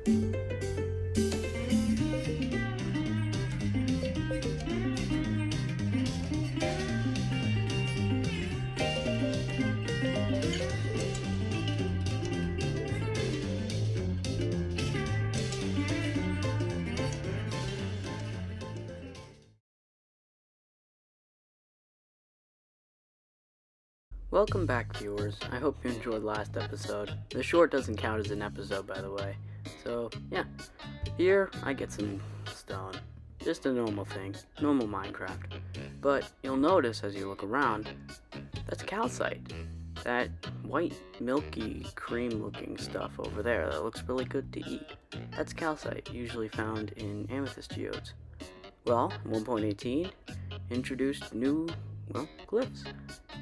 Welcome back, viewers. I hope you enjoyed last episode. The short doesn't count as an episode, by the way. So, yeah. Here, I get some stone. Just a normal thing. Normal Minecraft. But you'll notice as you look around, that's calcite. That white, milky, cream-looking stuff over there that looks really good to eat. That's calcite, usually found in amethyst geodes. Well, 1.18 introduced new, cliffs.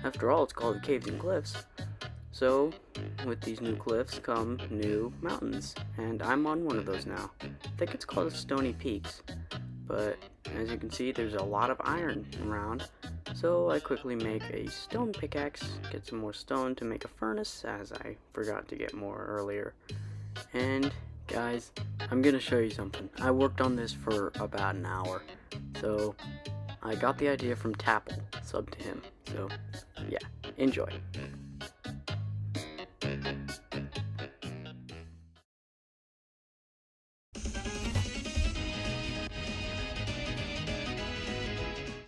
After all, it's called Caves and Cliffs. So, with these new cliffs come new mountains, and I'm on one of those now. I think it's called Stony Peaks, but as you can see, there's a lot of iron around, so I quickly make a stone pickaxe, get some more stone to make a furnace, as I forgot to get more earlier. And, guys, I'm gonna show you something. I worked on this for about an hour, so I got the idea from Tapple, sub to him, so yeah, enjoy.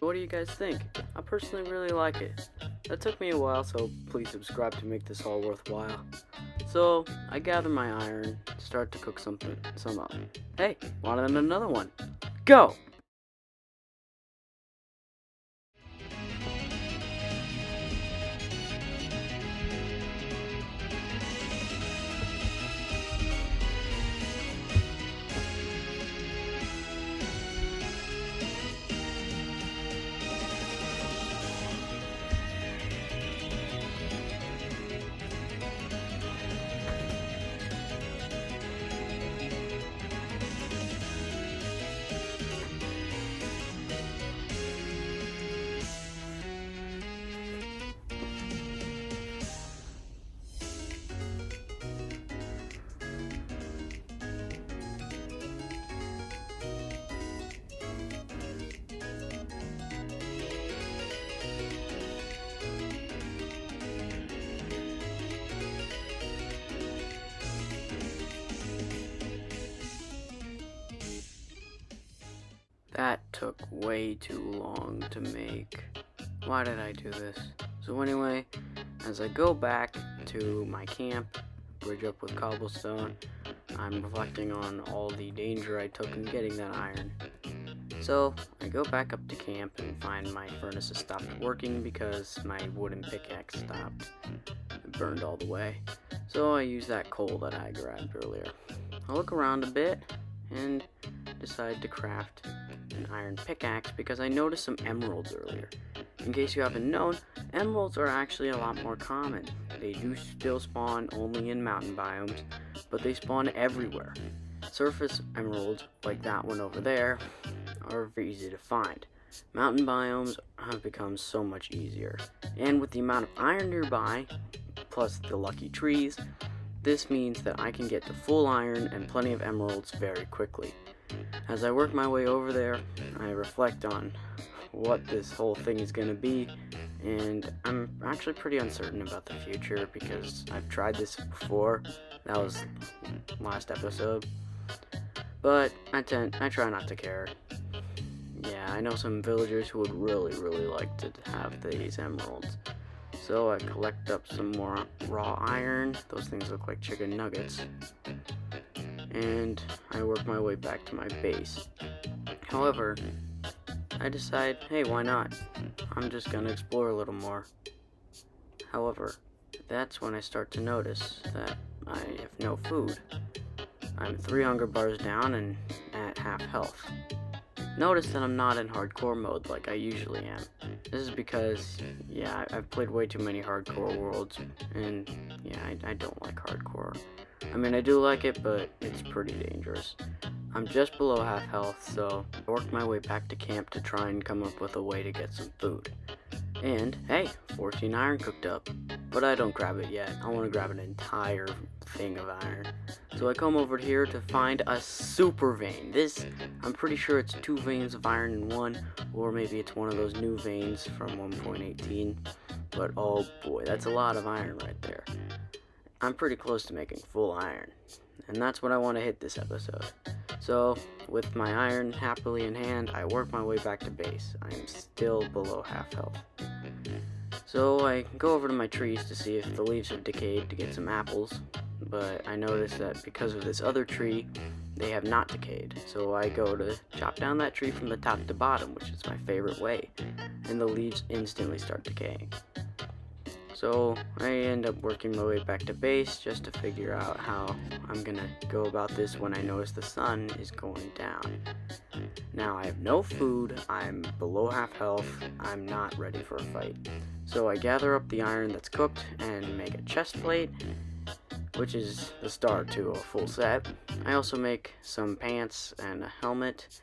What do you guys think? I personally really like it. That took me a while, so please subscribe to make this all worthwhile. So, I gather my iron, start to cook some up. Hey, wanted another one? Go! That took way too long to make. Why did I do this? So anyway, as I go back to my camp, bridge up with cobblestone, I'm reflecting on all the danger I took in getting that iron. So I go back up to camp and find my furnace has stopped working because my wooden pickaxe stopped. It burned all the way. So I use that coal that I grabbed earlier. I look around a bit and decide to craft an iron pickaxe because I noticed some emeralds earlier. In case you haven't known, emeralds are actually a lot more common. They do still spawn only in mountain biomes, but they spawn everywhere. Surface emeralds, like that one over there, are very easy to find. Mountain biomes have become so much easier. And with the amount of iron nearby, plus the lucky trees, this means that I can get to full iron and plenty of emeralds very quickly. As I work my way over there, I reflect on what this whole thing is going to be, and I'm actually pretty uncertain about the future because I've tried this before. That was last episode, but I try not to care. Yeah, I know some villagers who would really like to have these emeralds. So I collect up some more raw iron. Those things look like chicken nuggets. And I work my way back to my base. However, I decide, hey, why not? I'm just gonna explore a little more. However, that's when I start to notice that I have no food. I'm 3 hunger bars down and at half health. Notice that I'm not in hardcore mode like I usually am. This is because, yeah, I've played way too many hardcore worlds, and yeah, I don't like hardcore. I mean, I do like it, but it's pretty dangerous. I'm just below half health, so I worked my way back to camp to try and come up with a way to get some food. And hey, 14 iron cooked up. But I don't grab it yet. I want to grab an entire thing of iron. So I come over here to find a super vein. This, I'm pretty sure it's 2 veins of iron in one, or maybe it's one of those new veins from 1.18. But oh boy, that's a lot of iron right there. I'm pretty close to making full iron. And that's what I want to hit this episode. So, with my iron happily in hand, I work my way back to base. I am still below half health. So I go over to my trees to see if the leaves have decayed to get some apples, but I notice that because of this other tree, they have not decayed. So I go to chop down that tree from the top to bottom, which is my favorite way, and the leaves instantly start decaying. So I end up working my way back to base just to figure out how I'm gonna go about this when I notice the sun is going down. Now I have no food, I'm below half health, I'm not ready for a fight. So I gather up the iron that's cooked and make a chest plate, which is the start to a full set. I also make some pants and a helmet.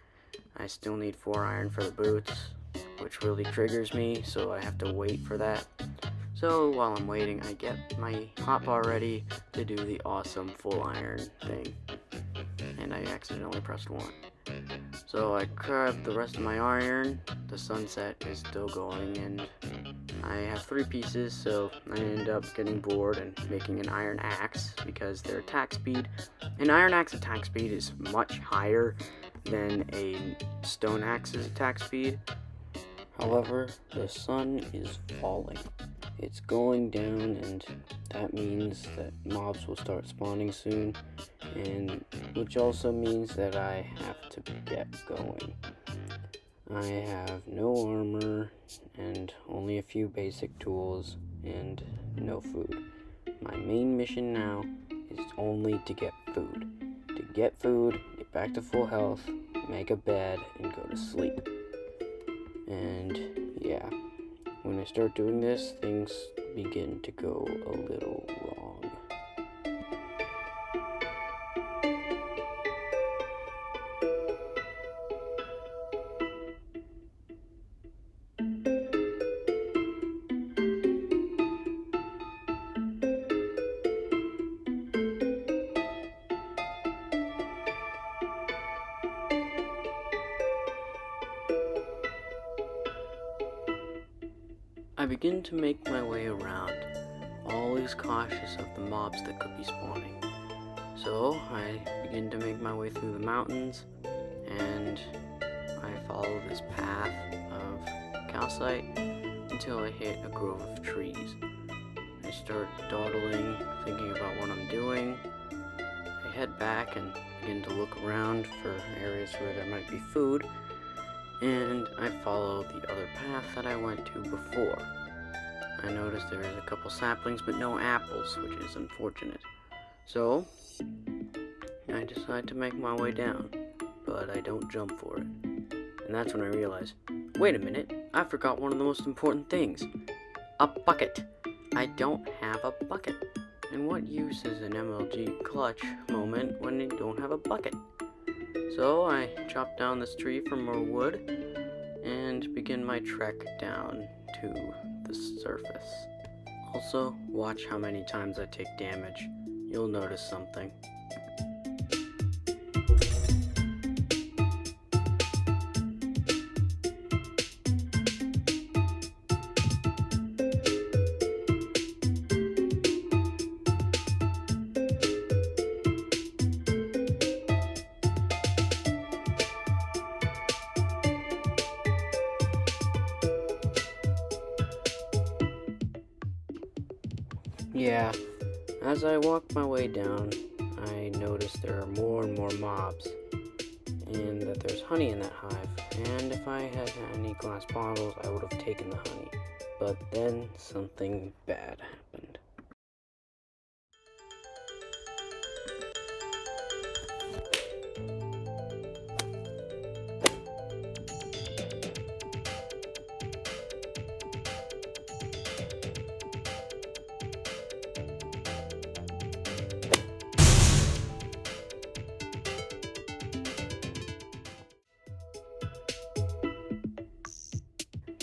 I still need 4 iron for the boots, which really triggers me, so I have to wait for that. So while I'm waiting, I get my hotbar ready to do the awesome full iron thing. And I accidentally pressed 1. So I grab the rest of my iron, the sunset is still going, and I have 3 pieces, so I end up getting bored and making an iron axe because their attack speed, an iron axe attack speed is much higher than a stone axe's attack speed. However, the sun is falling. It's going down, and that means that mobs will start spawning soon, and which also means that I have to get going. I have no armor and only a few basic tools and no food. My main mission now is only to get food. To get food, get back to full health, make a bed, and go to sleep. And yeah, when I start doing this, things begin to go a little wrong. I begin to make my way around, always cautious of the mobs that could be spawning. So I begin to make my way through the mountains, and I follow this path of calcite until I hit a grove of trees. I start dawdling, thinking about what I'm doing. I head back and begin to look around for areas where there might be food, and I follow the other path that I went to before. I notice there is a couple saplings but no apples, which is unfortunate. So I decide to make my way down, but I don't jump for it. And that's when I realize, wait a minute, I forgot one of the most important things. A bucket. I don't have a bucket. And what use is an MLG clutch moment when you don't have a bucket? So I chop down this tree for more wood and begin my trek down to the surface. Also, watch how many times I take damage. You'll notice something. Yeah, as I walk my way down, I notice there are more and more mobs, and that there's honey in that hive, and if I had any glass bottles, I would have taken the honey. But then something bad happened.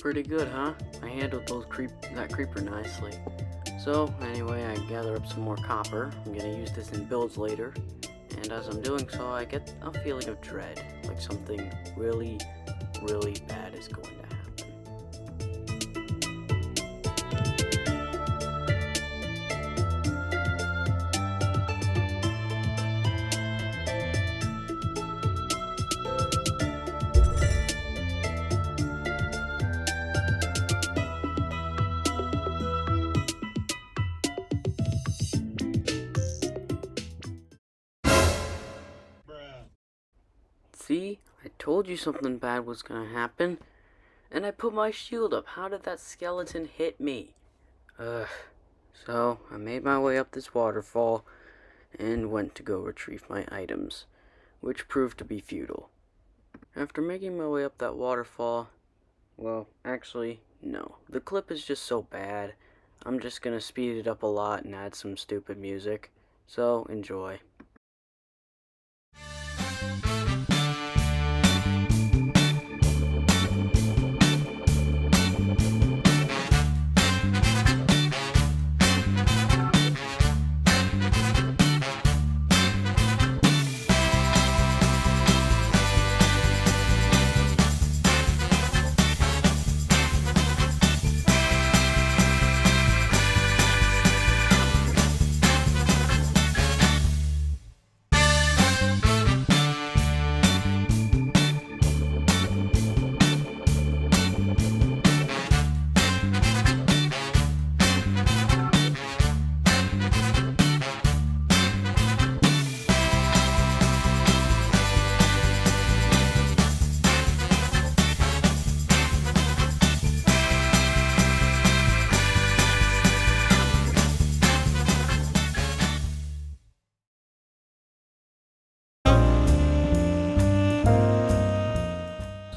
pretty good, huh? I handled that creeper nicely. So, anyway, I gather up some more copper. I'm gonna use this in builds later. And as I'm doing so, I get a feeling of dread, like something really, really bad is going to happen. See, I told you something bad was gonna happen. And I put my shield up. How did that skeleton hit me? Ugh. So, I made my way up this waterfall and went to go retrieve my items, which proved to be futile. After making my way up that waterfall, well, actually, no. The clip is just so bad. I'm just gonna speed it up a lot and add some stupid music. So, enjoy.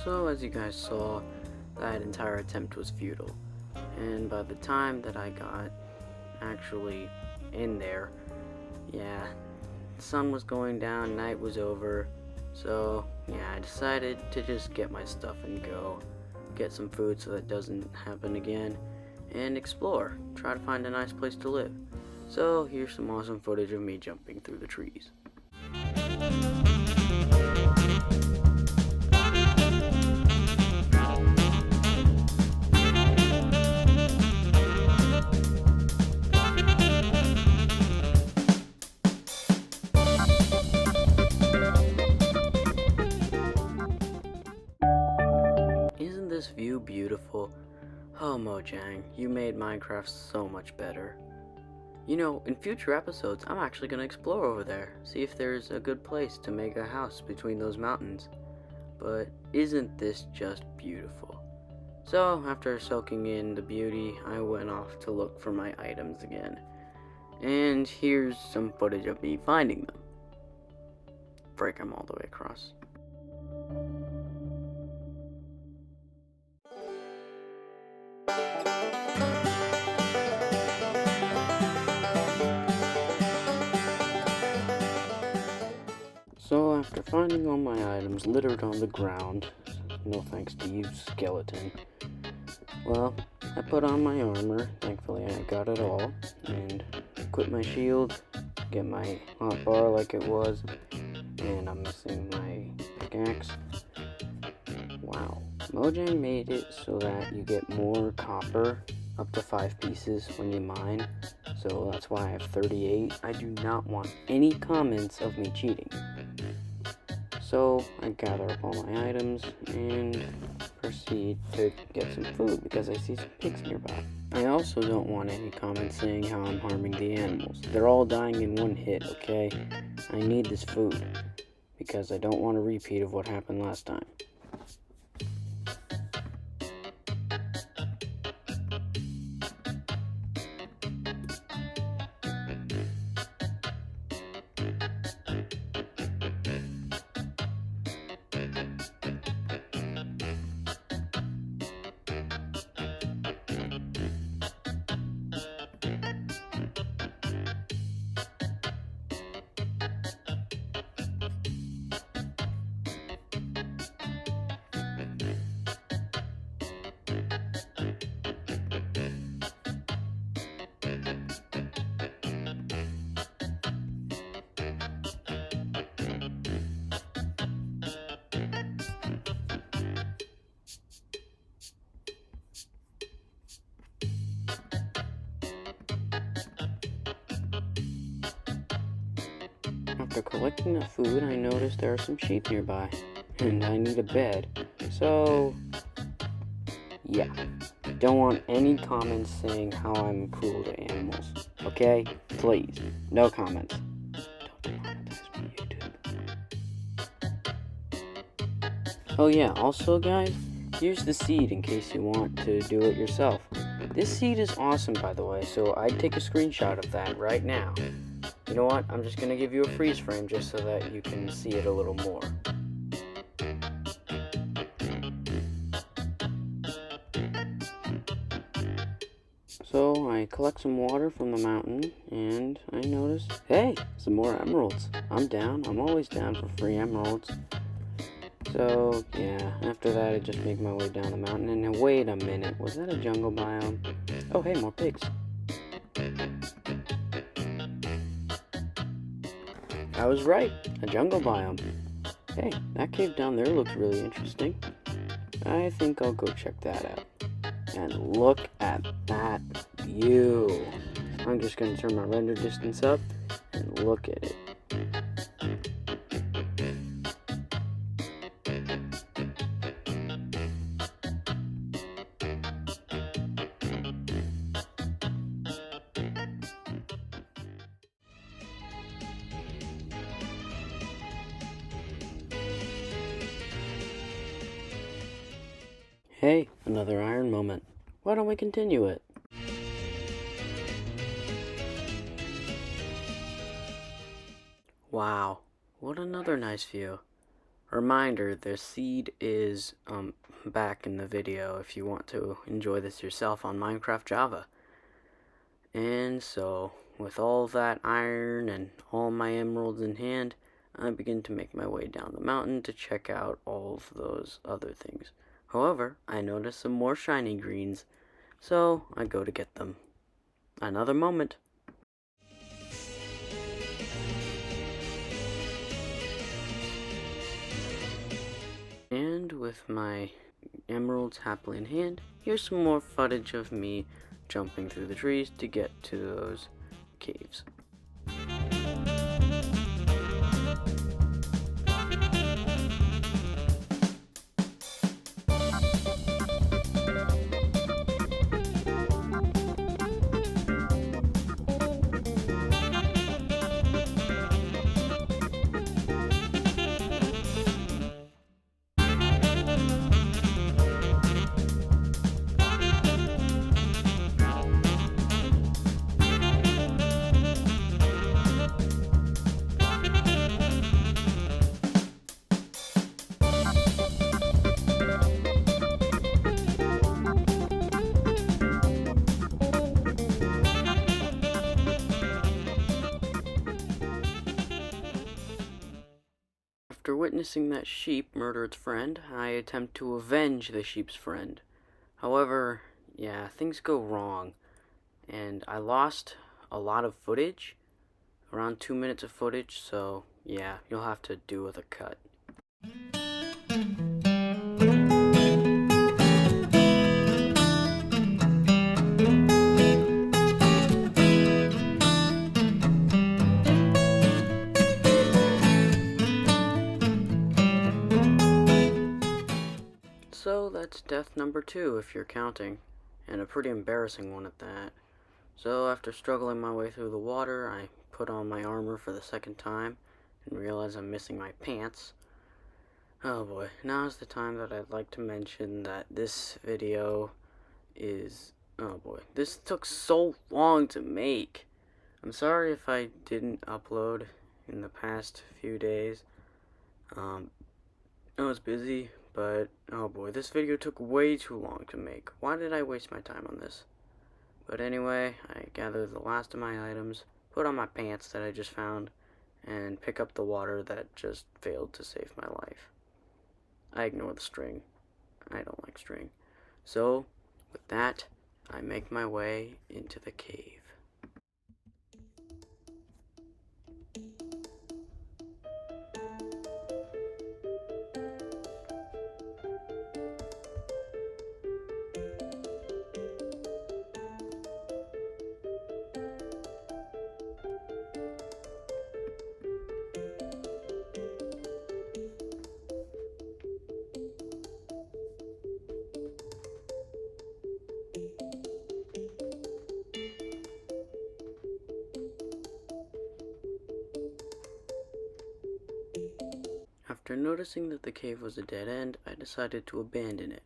So, as you guys saw, that entire attempt was futile. And by the time that I got actually in there, yeah, the sun was going down, night was over. So, yeah, I decided to just get my stuff and go. Get some food so that doesn't happen again. And explore. Try to find a nice place to live. So, here's some awesome footage of me jumping through the trees. Isn't this view beautiful? Oh, Mojang, you made Minecraft so much better. You know, in future episodes, I'm actually going to explore over there, see if there's a good place to make a house between those mountains. But isn't this just beautiful? So, after soaking in the beauty, I went off to look for my items again. And here's some footage of me finding them. Break them all the way across. So after finding all my items littered on the ground, no thanks to you, skeleton, well, I put on my armor, thankfully I got it all, and equip my shield, get my hotbar like it was, and I'm missing my pickaxe. Wow, Mojang made it so that you get more copper, up to 5 pieces when you mine, so that's why I have 38. I do not want any comments of me cheating. So I gather up all my items and proceed to get some food because I see some pigs nearby. I also don't want any comments saying how I'm harming the animals. They're all dying in one hit, okay? I need this food because I don't want a repeat of what happened last time. after collecting the food, I noticed there are some sheep nearby, and I need a bed. So, yeah. Don't want any comments saying how I'm cruel to animals. Okay? Please. No comments. Don't demonetize me, YouTube. Oh yeah, also guys, here's the seed in case you want to do it yourself. This seed is awesome, by the way, so I'd take a screenshot of that right now. You know what? I'm just going to give you a freeze frame just so that you can see it a little more. So I collect some water from the mountain, and I notice, hey, some more emeralds. I'm down. I'm always down for free emeralds. So, yeah, after that I just make my way down the mountain, and wait a minute, was that a jungle biome? Oh, hey, more pigs. I was right, a jungle biome. Hey, that cave down there looks really interesting. I think I'll go check that out. And look at that view. I'm just going to turn my render distance up and look at it. Hey, another iron moment. Why don't we continue it? Wow, what another nice view. Reminder, the seed is back in the video if you want to enjoy this yourself on Minecraft Java. And so, with all that iron and all my emeralds in hand, I begin to make my way down the mountain to check out all of those other things. However, I notice some more shiny greens, so I go to get them. Another moment. And with my emeralds happily in hand, here's some more footage of me jumping through the trees to get to those caves. After witnessing that sheep murder its friend, I attempt to avenge the sheep's friend. However, yeah, things go wrong, and I lost a lot of footage, around 2 minutes of footage, so yeah, you'll have to do with a cut. So that's death number 2 if you're counting, and a pretty embarrassing one at that. So after struggling my way through the water, I put on my armor for the second time and realize I'm missing my pants. Oh boy, now's the time that I'd like to mention that this video is, oh boy, this took so long to make. I'm sorry if I didn't upload in the past few days. I was busy, but oh boy, this video took way too long to make. Why did I waste my time on this? But anyway, I gathered the last of my items, put on my pants that I just found, and pick up the water that just failed to save my life. I ignore the string. I don't like string. So, with that, I make my way into the cave. After noticing that the cave was a dead end, I decided to abandon it.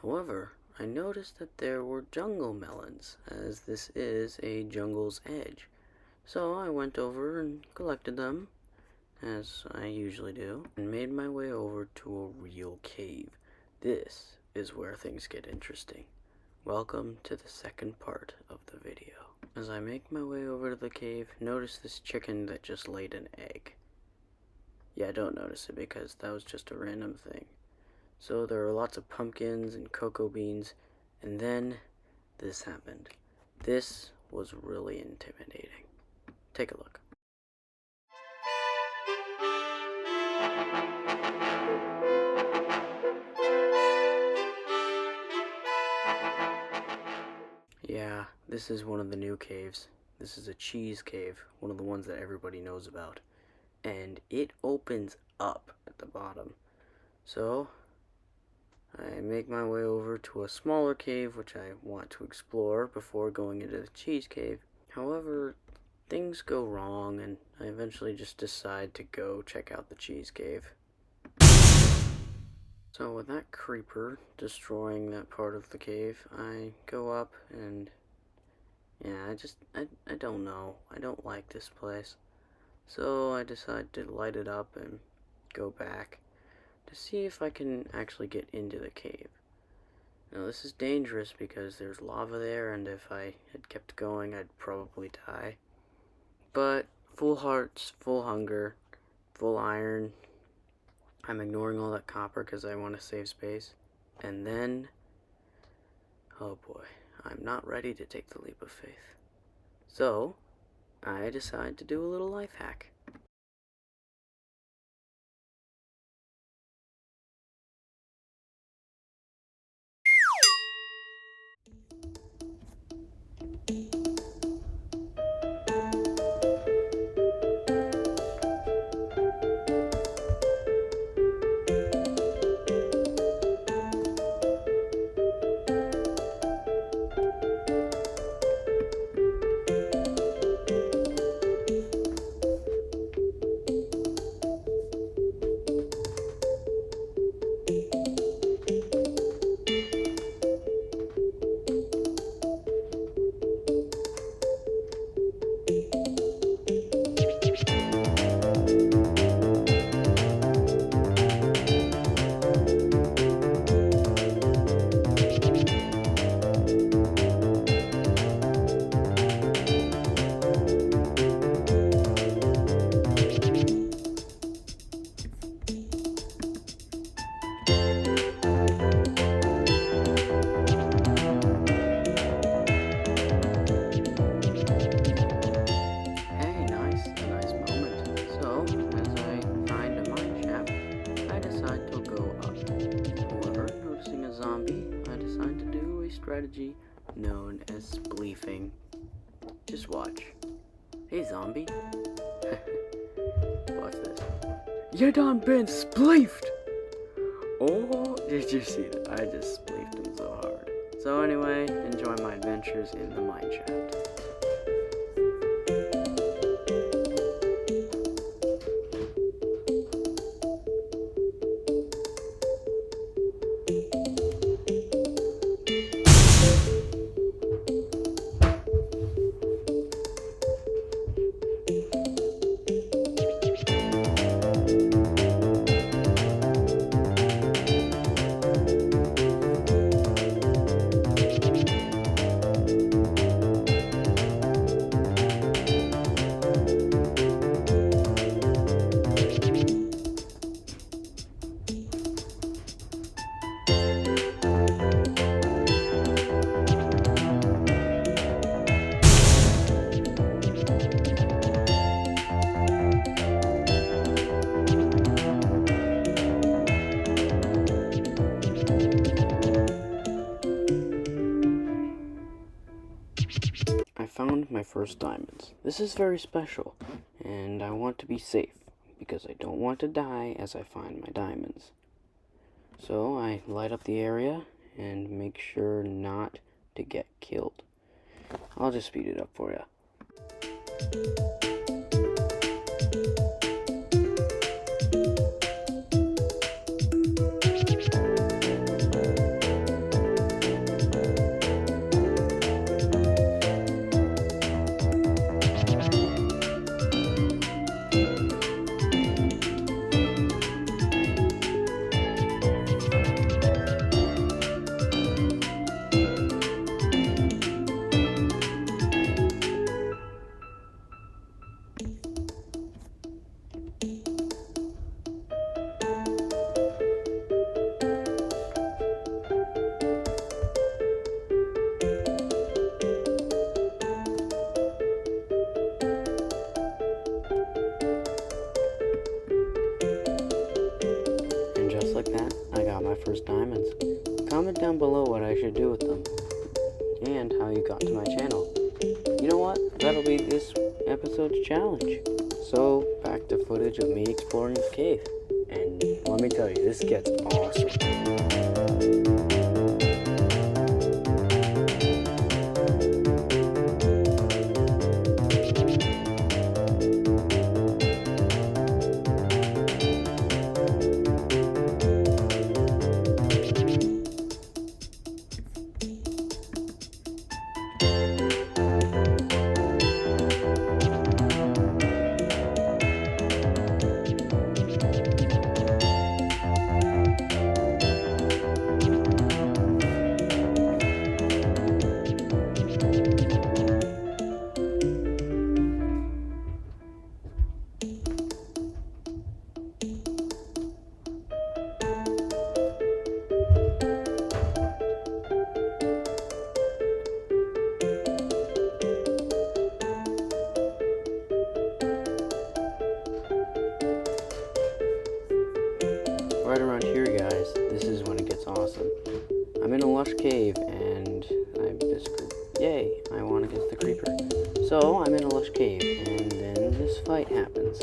However, I noticed that there were jungle melons, as this is a jungle's edge. So I went over and collected them, as I usually do, and made my way over to a real cave. This is where things get interesting. Welcome to the second part of the video. As I make my way over to the cave, notice this chicken that just laid an egg. Yeah, don't notice it because that was just a random thing. So there are lots of pumpkins and cocoa beans, and then this happened. This was really intimidating. Take a look. Yeah, this is one of the new caves. This is a cheese cave, one of the ones that everybody knows about. And it opens up at the bottom. So I make my way over to a smaller cave which I want to explore before going into the cheese cave. However, things go wrong and I eventually just decide to go check out the cheese cave. So with that creeper destroying that part of the cave, I go up and yeah, I don't know. I don't like this place. So I decide to light it up and go back to see if I can actually get into the cave. Now this is dangerous because there's lava there, and if I had kept going I'd probably die. But full hearts, full hunger, full iron. I'm ignoring all that copper because I want to save space. And then, oh boy, I'm not ready to take the leap of faith. So I decide to do a little life hack. Strategy known as spleefing. Just watch. Hey zombie. Watch this. You done been spleefed! Oh, did you see that? I just spleefed him so hard. So anyway, enjoy my adventures in the mine shaft. I found my first diamonds. This is very special, and I want to be safe, because I don't want to die as I find my diamonds. So I light up the area, and make sure not to get killed. I'll just speed it up for you. first diamonds. Comment down below what I should do with them, and how you got to my channel. You know what? That'll be this episode's challenge. So, back to footage of me exploring this cave. And let me tell you, this gets awesome. Right around here, guys, this is when it gets awesome. I'm in a lush cave, and yay, I want to get the creeper. So, I'm in a lush cave, and then this fight happens.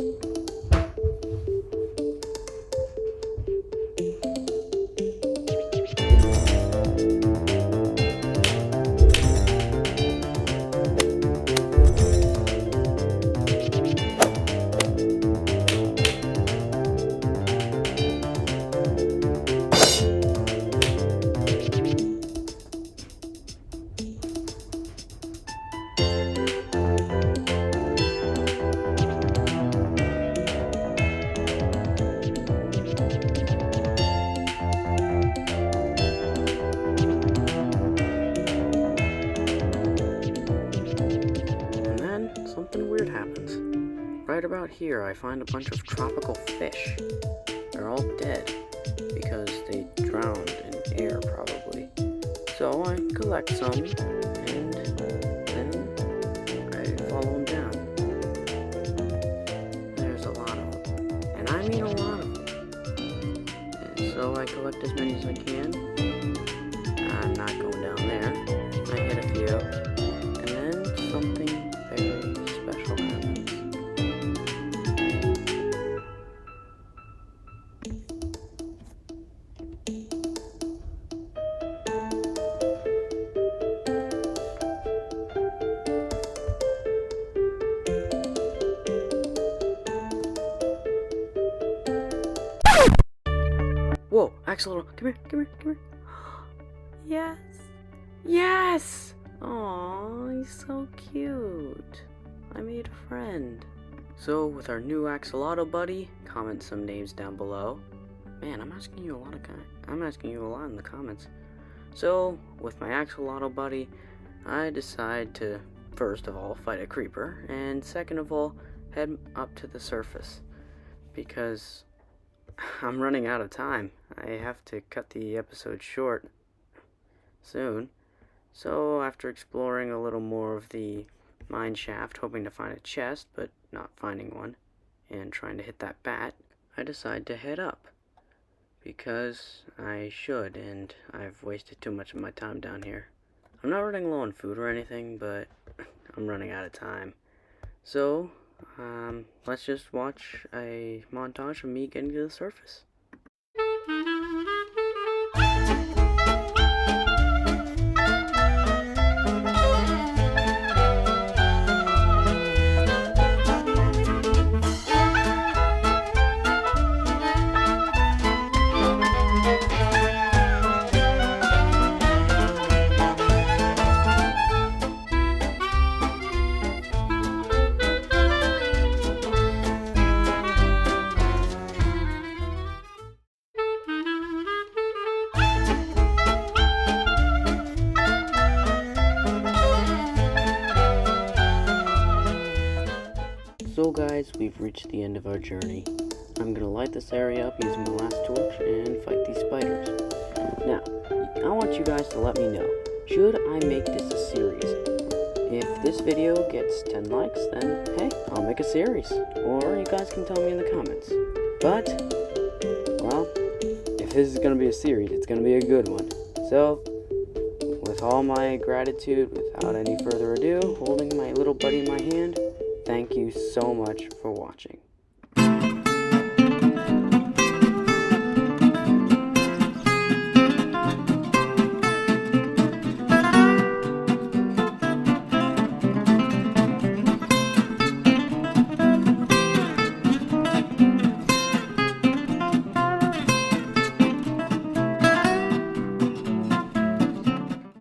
Something weird happens. Right about here, I find a bunch of tropical fish. They're all dead because they drowned in air, probably. So I collect some, and then I follow them down. There's a lot of them, and I mean a lot of them. And so I collect as many as I can. I'm not going down there. I hit a few, and then something very special happens. Whoa, Axolotl, come here. Yes! Yes! Aww, he's so cute. I made a friend. So, with our new Axolotl buddy, comment some names down below. Man, I'm asking you a lot in the comments. So, with my Axolotl buddy, I decide to, first of all, fight a creeper, and second of all, head up to the surface. Because I'm running out of time. I have to cut the episode short soon. So, after exploring a little more of the mine shaft, hoping to find a chest, but not finding one, and trying to hit that bat, I decide to head up. Because I should, and I've wasted too much of my time down here. I'm not running low on food or anything, but I'm running out of time. So, let's just watch a montage of me getting to the surface. So guys, we've reached the end of our journey. I'm gonna light this area up using my last torch and fight these spiders. Now, I want you guys to let me know, should I make this a series? If this video gets 10 likes, then hey, I'll make a series. Or you guys can tell me in the comments. But, well, if this is going to be a series. It's going to be a good one. So, with all my gratitude, without any further ado, holding my little buddy in my hand, thank you so much for watching.